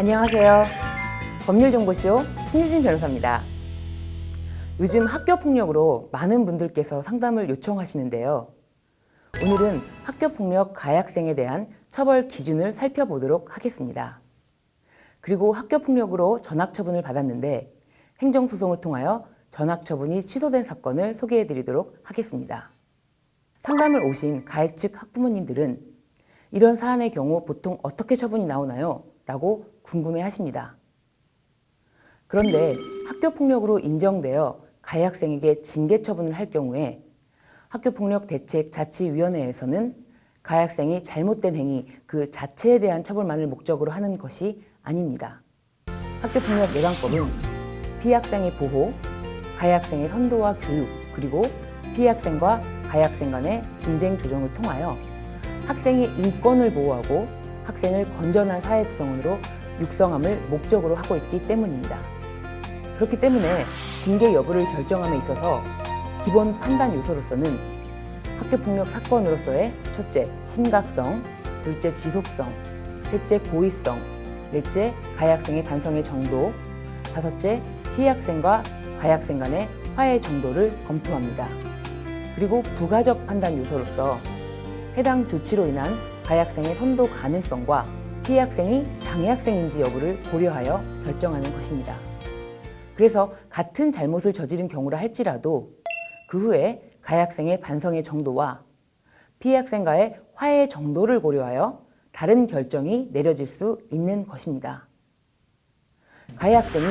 안녕하세요. 법률정보쇼 신유진 변호사입니다. 요즘 학교 폭력으로 많은 분들께서 상담을 요청하시는데요. 오늘은 학교 폭력 가해 학생에 대한 처벌 기준을 살펴보도록 하겠습니다. 그리고 학교 폭력으로 전학처분을 받았는데 행정소송을 통하여 전학처분이 취소된 사건을 소개해드리도록 하겠습니다. 상담을 오신 가해 측 학부모님들은 이런 사안의 경우 보통 어떻게 처분이 나오나요? 라고 궁금해 하십니다. 그런데 학교폭력으로 인정되어 가해 학생에게 징계 처분을 할 경우에 학교폭력대책자치위원회에서는 가해 학생이 잘못된 행위 그 자체에 대한 처벌만을 목적으로 하는 것이 아닙니다. 학교폭력예방법은 피해 학생의 보호, 가해 학생의 선도와 교육, 그리고 피해 학생과 가해 학생 간의 분쟁 조정을 통하여 학생의 인권을 보호하고 학생을 건전한 사회 구성원으로 육성함을 목적으로 하고 있기 때문입니다. 그렇기 때문에 징계 여부를 결정함에 있어서 기본 판단 요소로서는 학교폭력 사건으로서의 첫째, 심각성, 둘째, 지속성, 셋째, 고의성, 넷째, 가해 학생의 반성의 정도, 다섯째, 피해 학생과 가해 학생 간의 화해 정도를 검토합니다. 그리고 부가적 판단 요소로서 해당 조치로 인한 가해 학생의 선도 가능성과 피해 학생이 장애 학생인지 여부를 고려하여 결정하는 것입니다. 그래서 같은 잘못을 저지른 경우라 할지라도 그 후에 가해 학생의 반성의 정도와 피해 학생과의 화해 정도를 고려하여 다른 결정이 내려질 수 있는 것입니다. 가해 학생이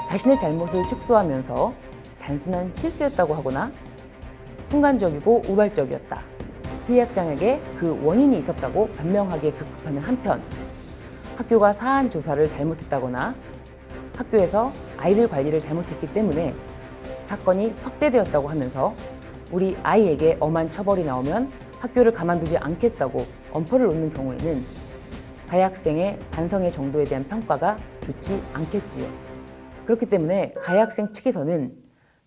자신의 잘못을 축소하면서 단순한 실수였다고 하거나 순간적이고 우발적이었다, 피해 학생에게 그 원인이 있었다고 변명하기에 급급하는 한편 학교가 사안 조사를 잘못했다거나 학교에서 아이들 관리를 잘못했기 때문에 사건이 확대되었다고 하면서 우리 아이에게 엄한 처벌이 나오면 학교를 가만두지 않겠다고 엄포를 놓는 경우에는 가해 학생의 반성의 정도에 대한 평가가 좋지 않겠지요. 그렇기 때문에 가해 학생 측에서는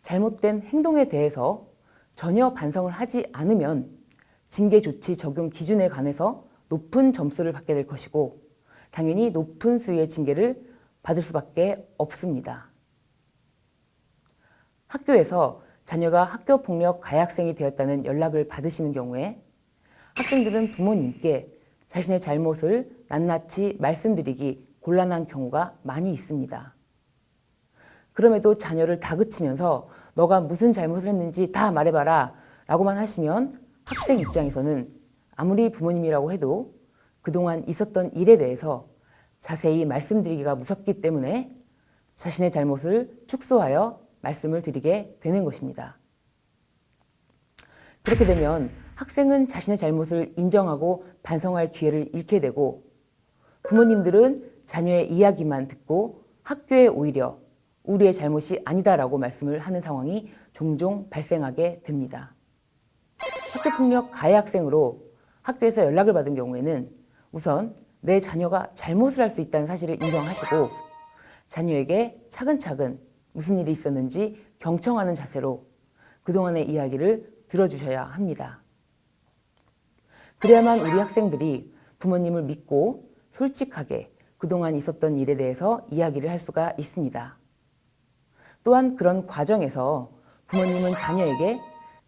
잘못된 행동에 대해서 전혀 반성을 하지 않으면 징계 조치 적용 기준에 관해서 높은 점수를 받게 될 것이고 당연히 높은 수의 징계를 받을 수밖에 없습니다. 학교에서 자녀가 학교폭력 가해 학생이 되었다는 연락을 받으시는 경우에 학생들은 부모님께 자신의 잘못을 낱낱이 말씀드리기 곤란한 경우가 많이 있습니다. 그럼에도 자녀를 다그치면서 너가 무슨 잘못을 했는지 다 말해봐라 라고만 하시면 학생 입장에서는 아무리 부모님이라고 해도 그동안 있었던 일에 대해서 자세히 말씀드리기가 무섭기 때문에 자신의 잘못을 축소하여 말씀을 드리게 되는 것입니다. 그렇게 되면 학생은 자신의 잘못을 인정하고 반성할 기회를 잃게 되고 부모님들은 자녀의 이야기만 듣고 학교에 오히려 우리의 잘못이 아니다라고 말씀을 하는 상황이 종종 발생하게 됩니다. 학교폭력 가해 학생으로 학교에서 연락을 받은 경우에는 우선 내 자녀가 잘못을 할 수 있다는 사실을 인정하시고 자녀에게 차근차근 무슨 일이 있었는지 경청하는 자세로 그동안의 이야기를 들어주셔야 합니다. 그래야만 우리 학생들이 부모님을 믿고 솔직하게 그동안 있었던 일에 대해서 이야기를 할 수가 있습니다. 또한 그런 과정에서 부모님은 자녀에게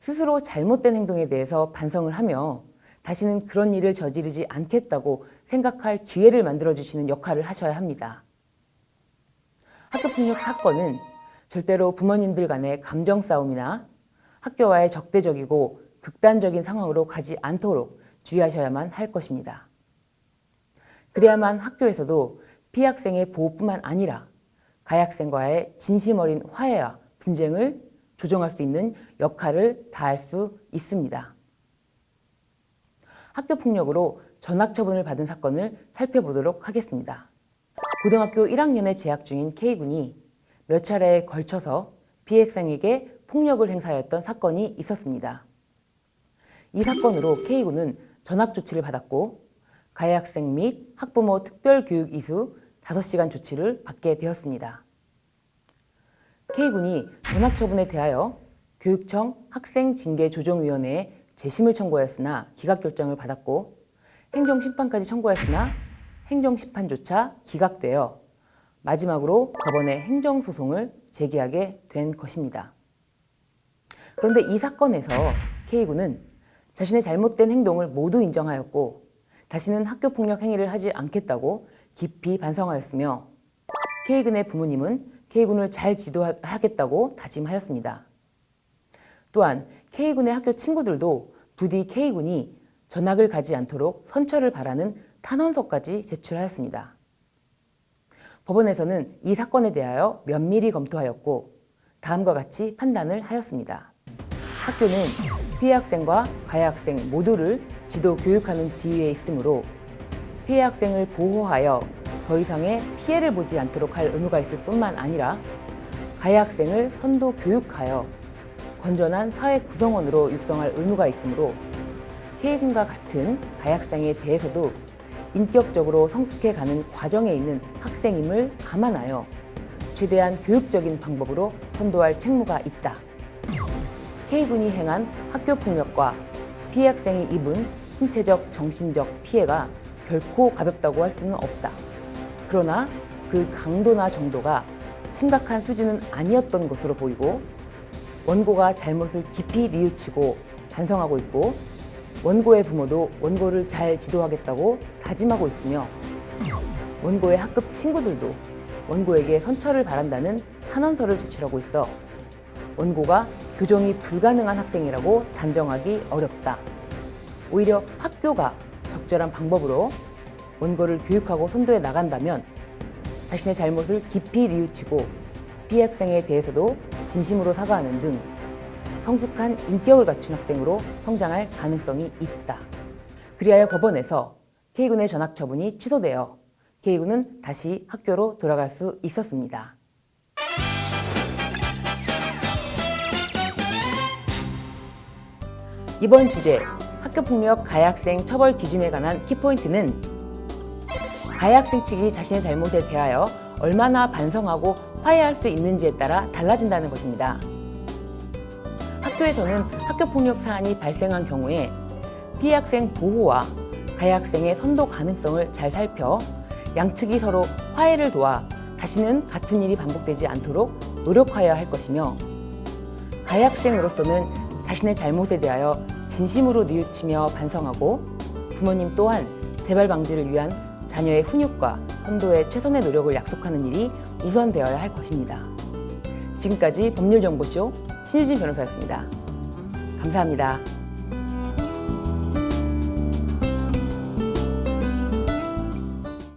스스로 잘못된 행동에 대해서 반성을 하며 다시는 그런 일을 저지르지 않겠다고 생각할 기회를 만들어주시는 역할을 하셔야 합니다. 학교폭력 사건은 절대로 부모님들 간의 감정 싸움이나 학교와의 적대적이고 극단적인 상황으로 가지 않도록 주의하셔야만 할 것입니다. 그래야만 학교에서도 피해 학생의 보호뿐만 아니라 가해 학생과의 진심 어린 화해와 분쟁을 조정할 수 있는 역할을 다할 수 있습니다. 학교폭력으로 전학처분을 받은 사건을 살펴보도록 하겠습니다. 고등학교 1학년에 재학 중인 K군이 몇 차례에 걸쳐서 피해 학생에게 폭력을 행사하였던 사건이 있었습니다. 이 사건으로 K군은 전학 조치를 받았고 가해 학생 및 학부모 특별교육 이수 5시간 조치를 받게 되었습니다. K군이 전학처분에 대하여 교육청 학생징계조정위원회에 재심을 청구하였으나 기각결정을 받았고 행정심판까지 청구하였으나 행정심판조차 기각되어 마지막으로 법원에 행정소송을 제기하게 된 것입니다. 그런데 이 사건에서 K군은 자신의 잘못된 행동을 모두 인정하였고 다시는 학교폭력 행위를 하지 않겠다고 깊이 반성하였으며 K군의 부모님은 K군을 잘 지도하겠다고 다짐하였습니다. 또한 K군의 학교 친구들도 부디 K군이 전학을 가지 않도록 선처를 바라는 탄원서까지 제출하였습니다. 법원에서는 이 사건에 대하여 면밀히 검토하였고 다음과 같이 판단을 하였습니다. 학교는 피해 학생과 가해 학생 모두를 지도 교육하는 지위에 있으므로 피해 학생을 보호하여 더 이상의 피해를 보지 않도록 할 의무가 있을 뿐만 아니라 가해 학생을 선도 교육하여 건전한 사회 구성원으로 육성할 의무가 있으므로 K군과 같은 가해 학생에 대해서도 인격적으로 성숙해가는 과정에 있는 학생임을 감안하여 최대한 교육적인 방법으로 선도할 책무가 있다. K군이 행한 학교폭력과 피해 학생이 입은 신체적, 정신적 피해가 결코 가볍다고 할 수는 없다. 그러나 그 강도나 정도가 심각한 수준은 아니었던 것으로 보이고 원고가 잘못을 깊이 뉘우치고 반성하고 있고 원고의 부모도 원고를 잘 지도하겠다고 다짐하고 있으며 원고의 학급 친구들도 원고에게 선처를 바란다는 탄원서를 제출하고 있어 원고가 교정이 불가능한 학생이라고 단정하기 어렵다. 오히려 학교가 적절한 방법으로 원고를 교육하고 선도해 나간다면 자신의 잘못을 깊이 뉘우치고 피해 학생에 대해서도 진심으로 사과하는 등 성숙한 인격을 갖춘 학생으로 성장할 가능성이 있다. 그리하여 법원에서 K군의 전학 처분이 취소되어 K군은 다시 학교로 돌아갈 수 있었습니다. 이번 주제 학교폭력 가해 학생 처벌 기준에 관한 키포인트는 가해 학생 측이 자신의 잘못에 대하여 얼마나 반성하고 화해할 수 있는지에 따라 달라진다는 것입니다. 학교에서는 학교폭력 사안이 발생한 경우에 피해 학생 보호와 가해 학생의 선도 가능성을 잘 살펴 양측이 서로 화해를 도와 다시는 같은 일이 반복되지 않도록 노력하여야 할 것이며 가해 학생으로서는 자신의 잘못에 대하여 진심으로 뉘우치며 반성하고 부모님 또한 재발 방지를 위한 자녀의 훈육과 선도에 최선의 노력을 약속하는 일이 우선되어야 할 것입니다. 지금까지 법률정보쇼 신유진 변호사였습니다. 감사합니다.